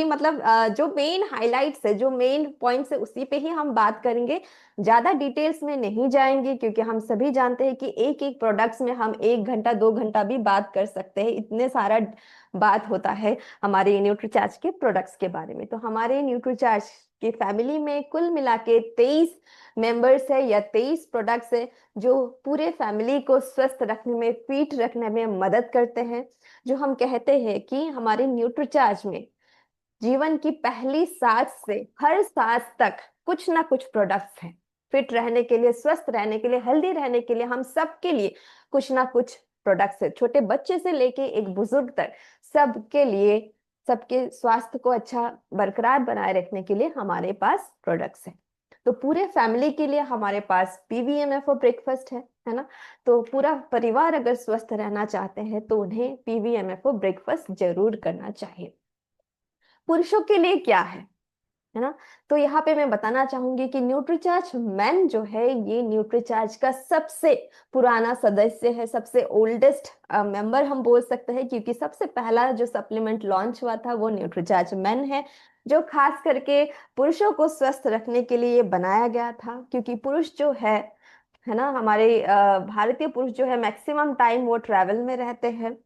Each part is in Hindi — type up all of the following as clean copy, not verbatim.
मतलब जो मेन हाइलाइट्स है, जो मेन पॉइंट्स है, उसी पे ही हम बात करेंगे। ज्यादा डिटेल्स में नहीं जाएंगे, क्योंकि हम सभी जानते हैं कि एक एक प्रोडक्ट्स में हम 1 घंटा 2 घंटा भी बात कर सकते हैं, इतने सारा बात होता है हमारे न्यूट्रीचार्ज के प्रोडक्ट्स के बारे में। तो हमारे न्यूट्रीचार्ज की फैमिली में कुल मिला के 23 मेंबर्स है या 23 प्रोडक्ट्स है, जो पूरे फैमिली को स्वस्थ रखने में, फिट रखने में मदद करते हैं। जो हम कहते हैं कि हमारे न्यूट्रीचार्ज में जीवन की पहली सांस से हर सांस तक कुछ ना कुछ प्रोडक्ट्स हैं। फिट रहने के लिए, स्वस्थ रहने के लिए, हेल्दी रहने के लिए, हम सबके लिए कुछ ना कुछ प्रोडक्ट्स है। छोटे बच्चे से लेके एक बुजुर्ग तक सबके लिए, सबके स्वास्थ्य को अच्छा बरकरार बनाए रखने के लिए हमारे पास प्रोडक्ट्स है। तो पूरे फैमिली के लिए हमारे पास पीवीएमएफ और ब्रेकफास्ट है ना। तो पूरा परिवार अगर स्वस्थ रहना चाहते हैं तो उन्हें पीवीएमएफ और ब्रेकफास्ट जरूर करना चाहिए। पुरुषों के लिए क्या है ना। तो यहाँ पे मैं बताना चाहूंगी कि न्यूट्रीचार्ज मैन जो है, ये न्यूट्रीचार्ज का सबसे पुराना सदस्य है, सबसे ओल्डेस्ट मेंबर हम बोल सकते हैं, क्योंकि सबसे पहला जो सप्लीमेंट लॉन्च हुआ था वो न्यूट्रीचार्ज मैन है, जो खास करके पुरुषों को स्वस्थ रखने के लिए बनाया गया था। क्योंकि पुरुष जो है ना, हमारे भारतीय पुरुष जो है मैक्सिमम टाइम वो ट्रैवल में रहते हैं,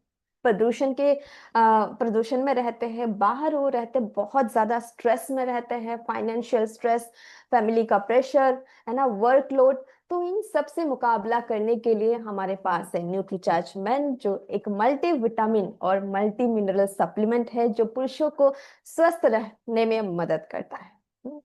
प्रदूषण में रहते हैं, बाहर वो रहते हैं, बहुत ज्यादा स्ट्रेस में रहते हैं, फाइनेंशियल स्ट्रेस, फैमिली का प्रेशर, है ना, वर्कलोड। तो इन सब से मुकाबला करने के लिए हमारे पास है न्यूट्रीचार्ज मेन, जो एक मल्टी विटामिन और मल्टी मिनरल सप्लीमेंट है, जो पुरुषों को स्वस्थ रहने में मदद करता है।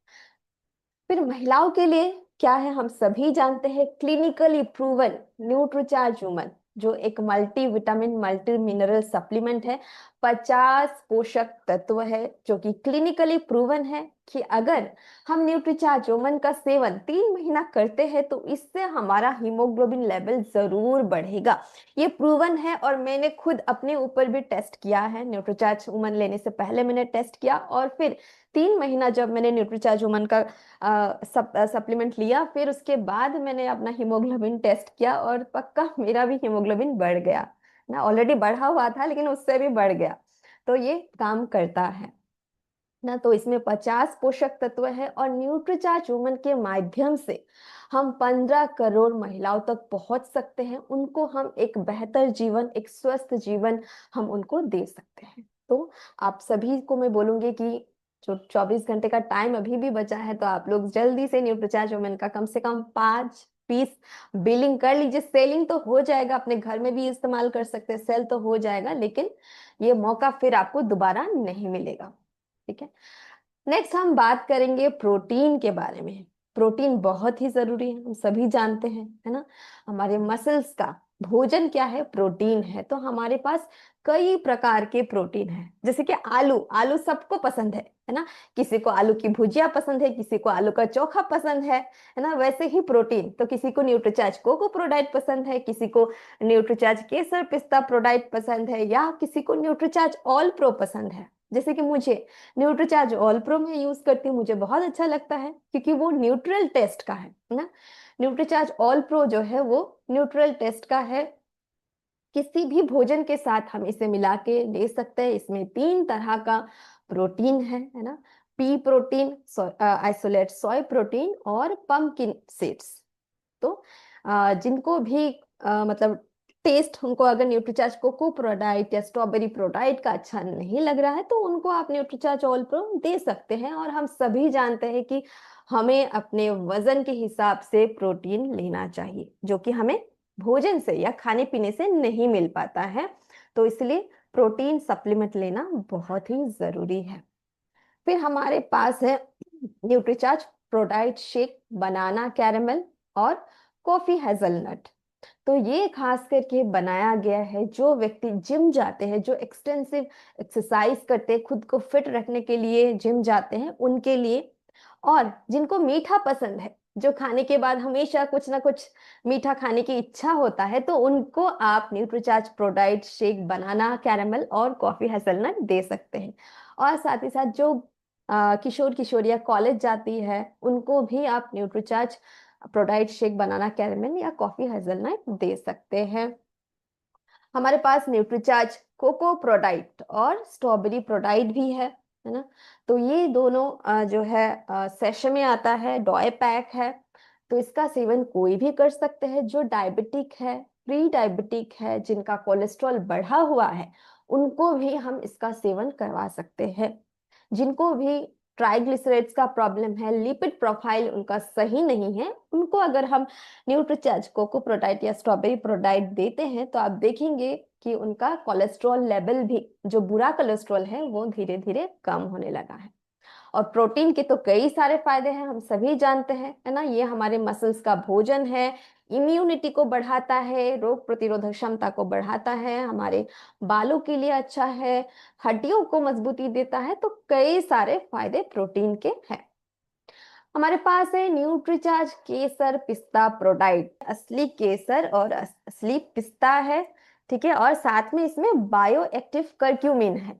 फिर महिलाओं के लिए क्या है, हम सभी जानते हैं, क्लिनिकली प्रूवन न्यूट्रीचार्ज वुमन, जो एक multi vitamin multi mineral supplement है। 50 पोषक तत्व है, जो कि क्लिनिकली प्रूवन है कि अगर हम न्यूट्रीचार्ज वुमन का सेवन 3 महीना करते हैं तो इससे हमारा हीमोग्लोबिन लेवल जरूर बढ़ेगा। ये प्रूवन है, और मैंने खुद अपने ऊपर भी टेस्ट किया है। न्यूट्रीचार्ज वुमन लेने से पहले मैंने टेस्ट किया, और फिर 3 महीना जब मैंने न्यूट्रीचार्ज वुमन का सप्लीमेंट लिया, फिर उसके बाद मैंने अपना हीमोग्लोबिन टेस्ट किया, और पक्का मेरा भी हीमोग्लोबिन बढ़ गया ना। ऑलरेडी बढ़ा हुआ था लेकिन उससे भी बढ़ गया। तो ये काम करता है ना। तो इसमें 50 पोषक तत्व है, और न्यूट्रीचार्ज वुमन के माध्यम से हम 15 करोड़ महिलाओं तक पहुंच सकते हैं। उनको हम एक बेहतर जीवन, एक स्वस्थ जीवन हम उनको दे सकते हैं। तो आप सभी को मैं बोलूंगी कि जो 24 घंटे का टाइम अभी भी बचा है, तो आप लोग जल्दी से न्यूट्रीचार्ज वुमन का कम से कम 5 पीस बिलिंग कर लीजिए। सेलिंग तो हो जाएगा, अपने घर में भी इस्तेमाल कर सकते हैं, सेल तो हो जाएगा, लेकिन ये मौका फिर आपको दोबारा नहीं मिलेगा। ठीक है। नेक्स्ट हम बात करेंगे प्रोटीन के बारे में। प्रोटीन बहुत ही जरूरी है, हम सभी जानते हैं, है ना। हमारे मसल्स का भोजन क्या है, प्रोटीन है। तो हमारे पास कई प्रकार के प्रोटीन है, जैसे कि आलू। आलू सबको पसंद है ना। किसी को आलू की भुजिया पसंद है, किसी को आलू का चोखा पसंद है ना। वैसे ही प्रोटीन, तो किसी को न्यूट्रीचार्ज कोको प्रोडाइट पसंद है, किसी को न्यूट्रीचार्ज केसर पिस्ता प्रोडाइट पसंद है, या किसी को न्यूट्रीचार्ज ऑल प्रो पसंद है। जैसे कि मुझे न्यूट्रीचार्ज ऑल प्रो में यूज करती हूँ, मुझे बहुत अच्छा लगता है, क्योंकि वो न्यूट्रल टेस्ट का है ना। न्यूट्रीचार्ज ऑल प्रो जो है वो न्यूट्रल टेस्ट का है। किसी भी भोजन के साथ हम इसे मिला के ले सकते हैं। इसमें 3 तरह का प्रोटीन है ना। पी प्रोटीन, आइसोलेट सोय प्रोटीन, और पंपकिन सीड्स। तो जिनको भी मतलब टेस्ट, उनको अगर न्यूट्रीचार्ज कोको प्रोडाइट या स्ट्रॉबेरी प्रोडाइट का अच्छा नहीं लग रहा है, तो उनको आप न्यूट्रीचार्ज ऑल प्रो दे सकते हैं। और हम सभी जानते हैं कि हमें अपने वजन के हिसाब से प्रोटीन लेना चाहिए, जो कि हमें भोजन से या खाने पीने से नहीं मिल पाता है। तो इसलिए प्रोटीन सप्लीमेंट लेना बहुत ही जरूरी है। फिर हमारे पास है न्यूट्रीचार्ज प्रोडाइट शेक, बनाना कैरेमल, और कॉफी हेजलनट। तो ये खास करके बनाया गया है जो व्यक्ति जिम जाते हैं, जो एक्सटेंसिव एक्सरसाइज करते हैं, खुद को फिट रखने के लिए जिम जाते हैं, उनके लिए। और जिनको मीठा पसंद है, जो खाने के बाद हमेशा कुछ ना कुछ मीठा खाने की इच्छा होता है, तो उनको आप न्यूट्रीचार्ज प्रोडाइट शेक, बनाना कैरेमल और कॉफी हेजलनट दे सकते हैं। और साथ ही साथ जो किशोर किशोरियां कॉलेज जाती है, उनको भी आप न्यूट्रीचार्ज प्रोडाइट शेक, बनाना कैरेमल या कॉफी हेजलनट दे सकते हैं। हमारे पास न्यूट्रीचार्ज कोको प्रोडाइट और स्ट्रॉबेरी प्रोडाइट भी है। है ना। तो ये दोनों जो है सेशमे आता है, डॉय पैक है, तो इसका सेवन कोई भी कर सकते हैं जो डायबिटिक है, प्री डायबिटिक है, जिनका कोलेस्ट्रॉल बढ़ा हुआ है, उनको भी हम इसका सेवन करवा सकते हैं। जिनको भी ट्राइग्लिसराइड्स का प्रॉब्लम है, लिपिड प्रोफाइल उनका सही नहीं है, उनको अगर हम न्यूट्रीचार्ज कोको प्रोडाइट या स्ट्रॉबेरी प्रोडाइट देते हैं तो आप देखेंगे कि उनका कोलेस्ट्रॉल लेवल भी, जो बुरा कोलेस्ट्रॉल है, वो धीरे धीरे कम होने लगा है। और प्रोटीन के तो कई सारे फायदे हैं, हम सभी जानते हैं, है ना। ये हमारे मसल्स का भोजन है, इम्यूनिटी को बढ़ाता है, रोग प्रतिरोधक क्षमता को बढ़ाता है, हमारे बालों के लिए अच्छा है, हड्डियों को मजबूती देता है, तो कई सारे फायदे प्रोटीन के हैं। हमारे पास है न्यूट्रीचार्ज केसर पिस्ता प्रोडाइट, असली केसर और असली पिस्ता है, ठीक है। और साथ में इसमें बायो एक्टिव करक्यूमिन है,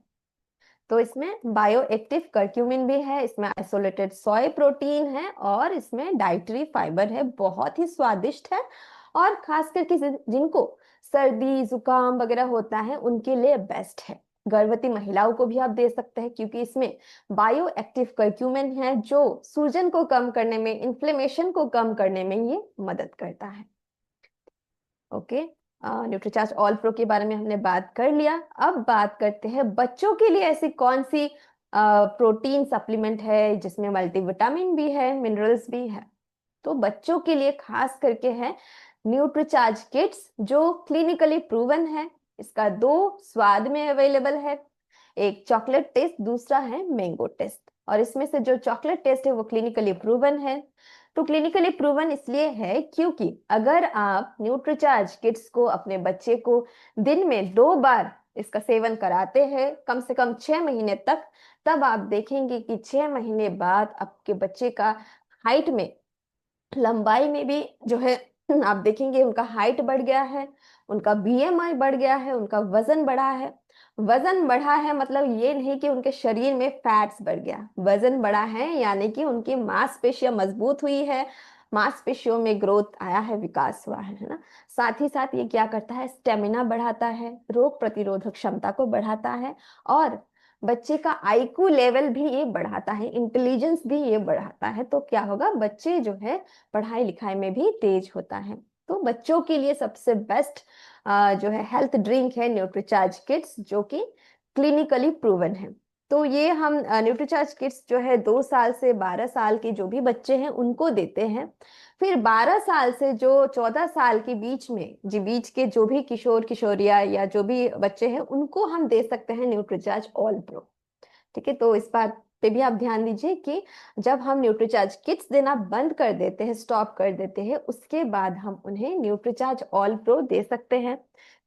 तो इसमें बायो एक्टिव करक्यूमिन भी है, इसमें आइसोलेटेड सोय प्रोटीन है, और इसमें डाइटरी फाइबर है, बहुत ही स्वादिष्ट है। और खास करके जिनको सर्दी जुकाम वगैरह होता है उनके लिए बेस्ट है। गर्भवती महिलाओं को भी आप दे सकते हैं, क्योंकि इसमें बायो एक्टिव करक्यूमिन है जो सूजन को कम करने में, इन्फ्लेमेशन को कम करने में ये मदद करता है। ओके, न्यूट्रीचार्ज ऑल प्रो के बारे में हमने बात कर लिया। अब बात करते हैं बच्चों के लिए ऐसी कौन सी प्रोटीन सप्लीमेंट है जिसमें मल्टीविटामिन भी है, मिनरल्स भी है। तो बच्चों के लिए खास करके है न्यूट्रीचार्ज किड्स, जो क्लिनिकली प्रूवन है। इसका दो स्वाद में अवेलेबल है, एक चॉकलेट टेस्ट, दूसरा है मैंगो टेस्ट। और इसमें से जो चॉकलेट टेस्ट है वो क्लिनिकली प्रूवन है। तो क्लिनिकली प्रूवन इसलिए है क्योंकि अगर आप न्यूट्रीचार्ज किड्स को, अपने बच्चे को दिन में 2 बार इसका सेवन कराते हैं कम से कम 6 महीने तक, तब आप देखेंगे कि 6 महीने बाद आपके बच्चे का हाइट में, लंबाई में भी जो है, आप देखेंगे उनका हाइट बढ़ गया है, उनका बीएमआई बढ़ गया है, उनका वजन बढ़ा है। वजन बढ़ा है मतलब ये नहीं कि उनके शरीर में फैट्स बढ़ गया, वजन बढ़ा है यानी कि उनकी मांसपेशियां मजबूत हुई है, मांसपेशियों में ग्रोथ आया है, विकास हुआ है ना। साथ ही साथ ये क्या करता है, स्टेमिना बढ़ाता है, रोग प्रतिरोधक क्षमता को बढ़ाता है, और बच्चे का आईक्यू लेवल भी ये बढ़ाता है, इंटेलिजेंस भी ये बढ़ाता है। तो क्या होगा, बच्चे जो है पढ़ाई लिखाई में भी तेज होता है। तो बच्चों के लिए सबसे बेस्ट जो है हेल्थ ड्रिंक है न्यूट्रीचार्ज किड्स, जो कि क्लिनिकली प्रूवन है। तो ये हम न्यूट्रीचार्ज किड्स जो है 2 साल से 12 साल के जो भी बच्चे हैं उनको देते हैं। फिर 12 साल से जो 14 साल के बीच में, जी बीच के जो भी किशोर किशोरिया या जो भी बच्चे हैं, उनको हम दे सकते हैं न्यूट्रीचार्ज ऑल प्रो। ठीक है, तो इस बात पे भी आप ध्यान दीजिए कि जब हम न्यूट्रीचार्ज किट्स देना बंद कर देते हैं, स्टॉप कर देते हैं, उसके बाद हम उन्हें न्यूट्रीचार्ज ऑल प्रो दे सकते हैं।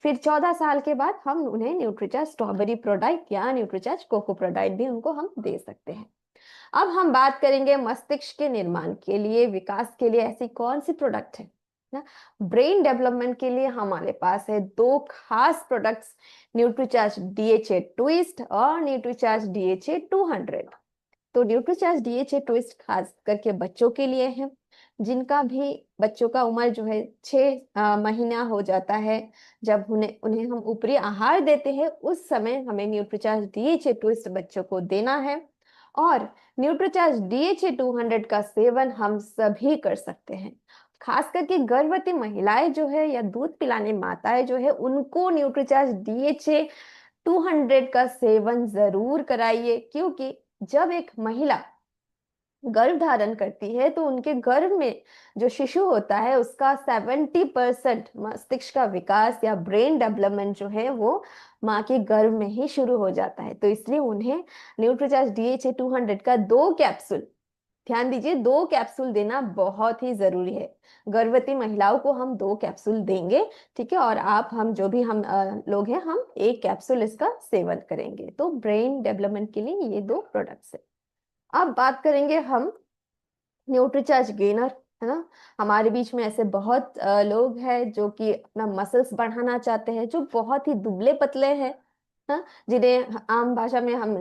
फिर 14 साल के बाद हम उन्हें न्यूट्रीचार्ज स्ट्रॉबेरी प्रोडाइट या न्यूट्रीचार्ज कोको प्रोडाइट भी उनको हम दे सकते हैं। अब हम बात करेंगे मस्तिष्क के निर्माण के लिए, विकास के लिए ऐसी कौन सी प्रोडक्ट है ना। ब्रेन डेवलपमेंट के लिए हमारे पास है 2 खास प्रोडक्ट्स, न्यूट्रीचार्ज डीएचए ट्विस्ट और न्यूट्रीचार्ज डीएचए 200। तो न्यूट्रीचार्ज डीएचए ट्विस्ट खास करके बच्चों के लिए है, जिनका भी बच्चों का उम्र जो है 6 महीना हो जाता है, जब उन्हें उन्हें हम ऊपरी आहार देते हैं, उस समय हमें न्यूट्रीचार्ज डीएचए ट्विस्ट बच्चों को देना है। और न्यूट्रीचार्ज डीएचए 200 का सेवन हम सभी कर सकते हैं। खास करके गर्भवती महिलाएं जो है या दूध पिलाने माताएं जो है, उनको न्यूट्रीचार्ज डीएचए 200 का सेवन जरूर कराइए, क्योंकि जब एक महिला गर्भ धारण करती है तो उनके गर्भ में जो शिशु होता है उसका 70% मस्तिष्क का विकास या ब्रेन डेवलपमेंट जो है वो माँ के गर्भ में ही शुरू हो जाता है। तो इसलिए उन्हें न्यूट्रीचार्ज डीएचए 200 का 2 कैप्सूल, ध्यान दीजिए 2 कैप्सूल देना बहुत ही जरूरी है। गर्भवती महिलाओं को हम 2 कैप्सूल देंगे, ठीक है। और आप, हम जो भी हम लोग हैं, हम 1 कैप्सूल इसका सेवन करेंगे। तो ब्रेन डेवलपमेंट के लिए ये 2 प्रोडक्ट्स है। अब बात करेंगे हम न्यूट्रीचार्ज गेनर, है ना। हमारे बीच में ऐसे बहुत लोग हैं जो कि अपना मसल्स बढ़ाना चाहते हैं, जो बहुत ही दुबले पतले हैं, हाँ, जिन्हें आम भाषा में हम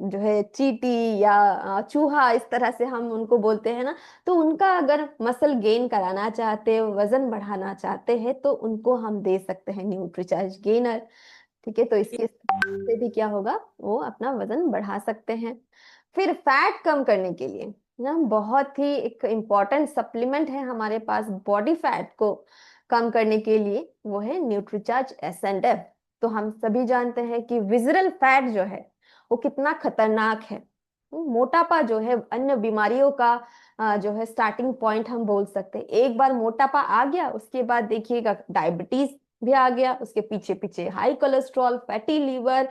जो है चीटी या चूहा, इस तरह से हम उनको बोलते हैं ना। तो उनका अगर मसल गेन कराना चाहते हैं, वजन बढ़ाना चाहते हैं, तो उनको हम दे सकते हैं न्यूट्रीचार्ज गेनर। ठीक है, तो इसके से भी क्या होगा, वो अपना वजन बढ़ा सकते हैं। फिर फैट कम करने के लिए ना बहुत ही एक इम्पॉर्टेंट सप्लीमेंट है हमारे पास बॉडी फैट को कम करने के लिए, वो है न्यूट्रीचार्ज एस एंड एफ। तो हम सभी जानते हैं कि विजरल फैट जो है वो कितना खतरनाक है। मोटापा जो है अन्य बीमारियों का जो है स्टार्टिंग पॉइंट हम बोल सकते हैं। एक बार मोटापा आ गया, उसके बाद देखिएगा डायबिटीज भी आ गया, उसके पीछे पीछे high cholesterol, fatty liver,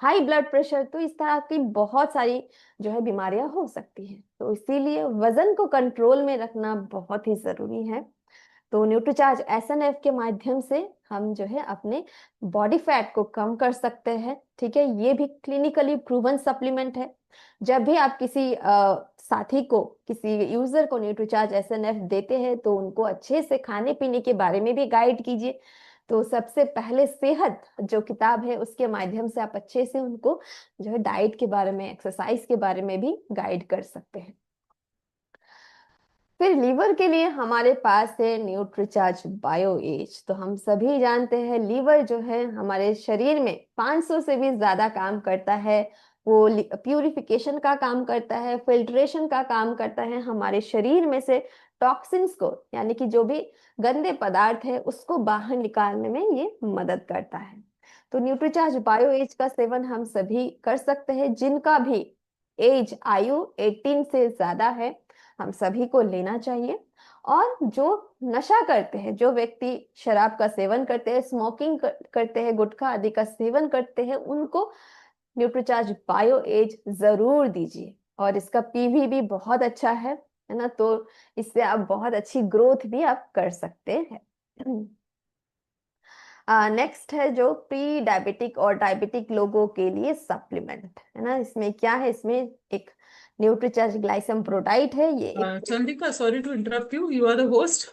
high blood pressure, तो इस तरह की बहुत सारी जो है बीमारियां हो सकती हैं। तो इसीलिए वजन को कंट्रोल में रखना बहुत ही जरूरी है। तो न्यूट्रीचार्ज एस एंड एफ के माध्यम से हम जो है अपने बॉडी फैट को कम कर सकते हैं। ठीक है, ये भी क्लिनिकली प्रूवन सप्लीमेंट है। जब भी आप किसी साथी को, किसी यूजर को न्यूट्रीचार्ज एस एंड एफ देते हैं तो उनको अच्छे से खाने पीने के बारे में भी गाइड कीजिए। तो सबसे पहले सेहत जो किताब है उसके माध्यम से आप अच्छे से उनको जो है डाइट के बारे में, एक्सरसाइज के बारे में भी गाइड कर सकते हैं। फिर लीवर के लिए हमारे पास है न्यूट्रीचार्ज बायो एज। तो हम सभी जानते हैं लीवर जो है हमारे शरीर में 500 से भी ज्यादा काम करता है। वो प्यूरिफिकेशन का काम करता है, फिल्ट्रेशन का काम करता है, हमारे शरीर में से टॉक्सिन्स को, यानी कि जो भी गंदे पदार्थ है उसको बाहर निकालने में ये मदद करता है। तो न्यूट्रीचार्ज बायो एज का सेवन हम सभी कर सकते हैं। जिनका भी एज आयु 18 से ज्यादा है हम सभी को लेना चाहिए। और जो नशा करते हैं, जो व्यक्ति शराब का सेवन करते हैं, स्मोकिंग करते हैं, गुटखा आदि का सेवन करते हैं, उनको न्यूट्रीचार्ज बायो एज जरूर दीजिए। और इसका पीवी भी बहुत अच्छा है ना, तो इससे आप बहुत अच्छी ग्रोथ भी आप कर सकते हैं। नेक्स्ट है जो प्री डायबिटिक और डायबिटिक लोगों के लिए सप्लीमेंट है ना। इसमें क्या है, इसमें एक न्यूट्रीचार्ज ग्लाइसम प्रोडाइट है, ये एक। Chandrika, sorry to interrupt you. You are the host.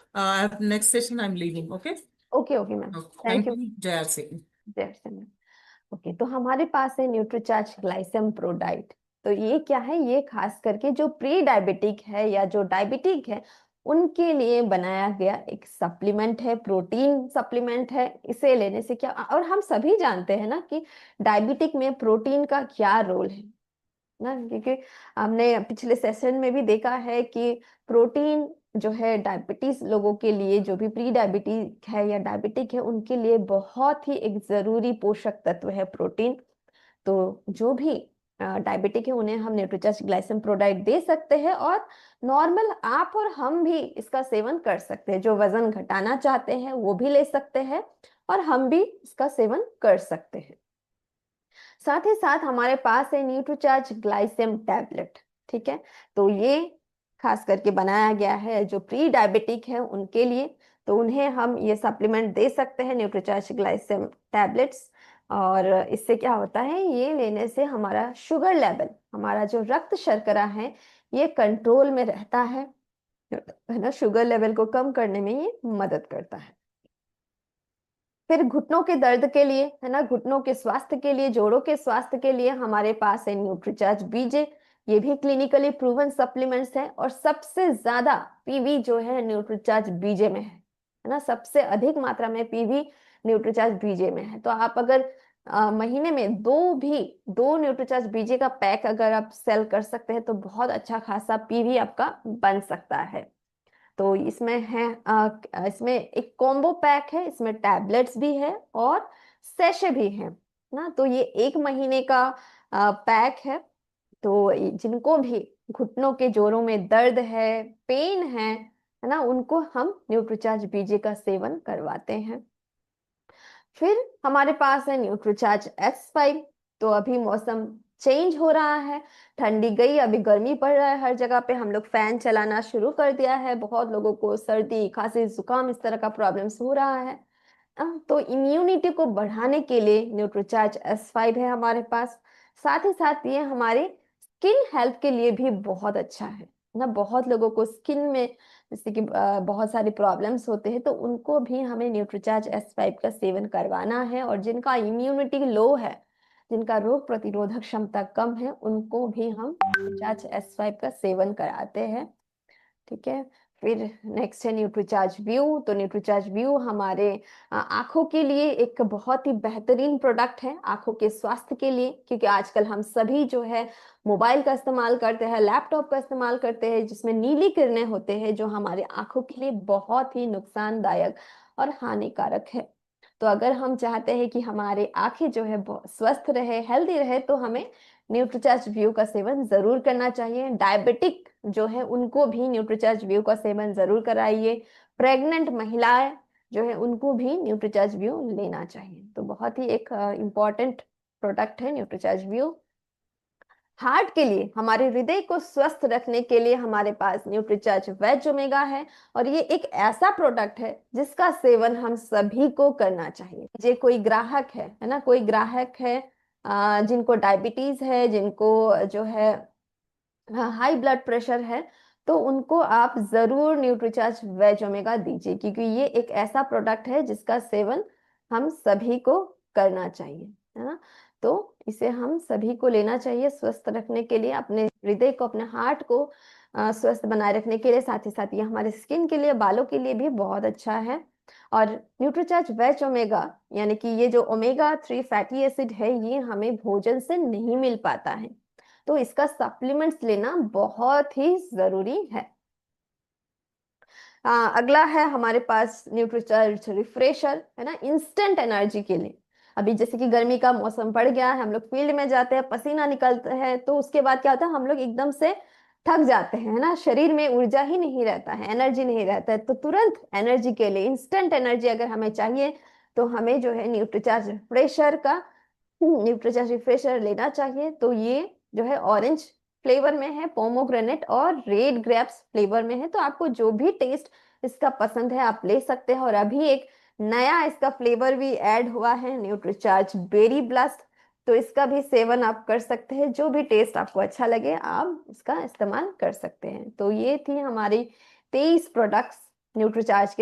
Next session I'm leaving. Okay. Okay okay ma'am, Okay. Thank Thank you. you. Jai Singh. जैसे मैम, ओके, तो हमारे पास है न्यूट्रीचार्ज ग्लाइसम प्रोडाइट। तो ये क्या है, ये खास करके जो प्री डायबिटिक है या जो डायबिटिक है उनके लिए बनाया गया एक सप्लीमेंट है, प्रोटीन सप्लीमेंट है। इसे लेने से क्या, और हम सभी जानते हैं ना कि डायबिटिक में प्रोटीन का क्या रोल है ना, क्योंकि हमने पिछले सेशन में भी देखा है कि प्रोटीन जो है डायबिटीज लोगों के लिए, जो भी प्री डायबिटिक है या डायबिटिक है उनके लिए बहुत ही एक जरूरी पोषक तत्व है प्रोटीन। तो जो भी डायबिटिक है उन्हें हम न्यूट्रीचार्ज ग्लाइसम प्रोडाक्ट दे सकते हैं। और नॉर्मल आप और हम भी इसका सेवन कर सकते हैं। जो वजन घटाना चाहते हैं वो भी ले सकते हैं और हम भी इसका सेवन कर सकते हैं। साथ ही साथ हमारे पास है न्यूट्रीचार्ज ग्लाइसेम टैबलेट। ठीक है, तो ये खास करके बनाया गया है जो प्री डायबिटिक है उनके लिए। तो उन्हें हम ये सप्लीमेंट दे सकते हैं, न्यूट्रीचार्ज ग्लाइसेम टैबलेट्स। और इससे क्या होता है, ये लेने से हमारा शुगर लेवल, हमारा जो रक्त शर्करा है, ये कंट्रोल में रहता है ना, शुगर लेवल को कम करने में ये मदद करता है। फिर घुटनों के दर्द के लिए है ना, घुटनों के स्वास्थ्य के लिए, जोड़ों के स्वास्थ्य के लिए हमारे पास है न्यूट्रीचार्ज बीजे। ये भी क्लिनिकली प्रूवन सप्लीमेंट्स है और सबसे ज्यादा पीवी जो है न्यूट्रीचार्ज बीजे में है ना, सबसे अधिक मात्रा में पीवी न्यूट्रीचार्ज बीजे में है। तो आप अगर महीने में दो न्यूट्रीचार्ज बीजे का पैक अगर आप सेल कर सकते हैं तो बहुत अच्छा खासा पीवी आपका बन सकता है। तो इसमें है इसमें एक कॉम्बो पैक है, इसमें टैबलेट्स भी है और सेशे भी है ना। तो ये 1 महीने का पैक है। तो जिनको भी घुटनों के जोड़ों में दर्द है, पेन है ना, उनको हम न्यूट्रीचार्ज बीजे का सेवन करवाते हैं। फिर हमारे पास है न्यूट्रीचार्ज S5। तो अभी मौसम चेंज हो रहा है, ठंडी गई, अभी गर्मी पड़ रहा है, हर जगह पे हम लोग फैन चलाना शुरू कर दिया है, बहुत लोगों को सर्दी खांसी जुकाम इस तरह का प्रॉब्लम्स हो रहा है। तो इम्यूनिटी को बढ़ाने के लिए न्यूट्रीचार्ज S5 है हमारे पास। साथ ही साथ ये हमारे स्किन हेल्थ के लिए भी बहुत अच्छा है ना। बहुत लोगों को स्किन में जैसे कि बहुत सारी प्रॉब्लम्स होते हैं, तो उनको भी हमें न्यूट्रीचार्ज S5 का सेवन करवाना है। और जिनका इम्यूनिटी लो है, जिनका रोग प्रतिरोधक क्षमता कम है, उनको भी हम न्यूट्रीचार्ज S5 का सेवन कराते हैं। ठीक है, फिर नेक्स्ट है न्यूट्रीचार्ज व्यू। तो न्यूट्रीचार्ज व्यू हमारे आंखों के लिए एक बहुत ही बेहतरीन प्रोडक्ट है, आंखों के स्वास्थ्य के लिए, क्योंकि आजकल हम सभी जो है मोबाइल का इस्तेमाल करते हैं, लैपटॉप का इस्तेमाल करते हैं, जिसमें नीली किरणें होते हैं जो हमारे आंखों के लिए बहुत ही नुकसानदायक और हानिकारक है। तो अगर हम चाहते हैं कि हमारे आंखें जो है स्वस्थ रहे, हेल्दी रहे, तो हमें न्यूट्रीचार्ज व्यू का सेवन जरूर करना चाहिए। डायबिटिक जो है उनको भी न्यूट्रीचार्ज व्यू का सेवन जरूर कराइए। प्रेग्नेंट महिलाएं जो है उनको भी न्यूट्रीचार्ज व्यू लेना चाहिए। तो बहुत ही एक इम्पॉर्टेंट प्रोडक्ट है न्यूट्रीचार्ज व्यू। हार्ट के लिए, हमारे हृदय को स्वस्थ रखने के लिए हमारे पास न्यूट्रीचार्ज वेज ओमेगा है, और ये एक ऐसा प्रोडक्ट है जिसका सेवन हम सभी को करना चाहिए। जे कोई ग्राहक है ना, कोई ग्राहक है जिनको डायबिटीज है, जिनको जो है हाई ब्लड प्रेशर है, तो उनको आप जरूर न्यूट्रीचार्ज वेज ओमेगा दीजिए, क्योंकि ये एक ऐसा प्रोडक्ट है जिसका सेवन हम सभी को करना चाहिए, है ना। तो इसे हम सभी को लेना चाहिए स्वस्थ रखने के लिए, अपने हृदय को, अपने हार्ट को स्वस्थ बनाए रखने के लिए। साथ ही साथ ये हमारे स्किन के लिए, बालों के लिए भी बहुत अच्छा है। और न्यूट्रीचार्ज वेज ओमेगा यानी कि ये जो ओमेगा 3 फैटी एसिड है, ये हमें भोजन से नहीं मिल पाता है, तो इसका सप्लीमेंट्स लेना बहुत ही जरूरी है। अगला है हमारे पास न्यूट्रीचार्ज रिफ्रेशर, है ना, इंस्टेंट एनर्जी के लिए। अभी जैसे कि गर्मी का मौसम पड़ गया है, हम लोग फील्ड में जाते हैं, पसीना निकलता है, तो उसके बाद क्या होता है, हम लोग एकदम से थक जाते हैं, है ना, शरीर में ऊर्जा ही नहीं रहता है, एनर्जी नहीं रहता है। तो तुरंत एनर्जी के लिए, इंस्टेंट एनर्जी अगर हमें चाहिए, तो हमें जो है न्यूट्रीचार्ज रिफ्रेशर लेना चाहिए। तो ये जो है ऑरेंज फ्लेवर में है, पोमोग्रेनेट और रेड ग्रेप्स फ्लेवर में है। तो आपको जो भी टेस्ट इसका पसंद है आप ले सकते हैं। और अभी एक नया इसका फ्लेवर भी ऐड हुआ है, न्यूट्रीचार्ज बेरी ब्लास्ट। तो इसका भी सेवन आप कर सकते हैं, जो भी टेस्ट आपको अच्छा लगे आप इसका इस्तेमाल कर सकते हैं। तो ये थी हमारी 23 प्रोडक्ट्स न्यूट्रीचार्ज के।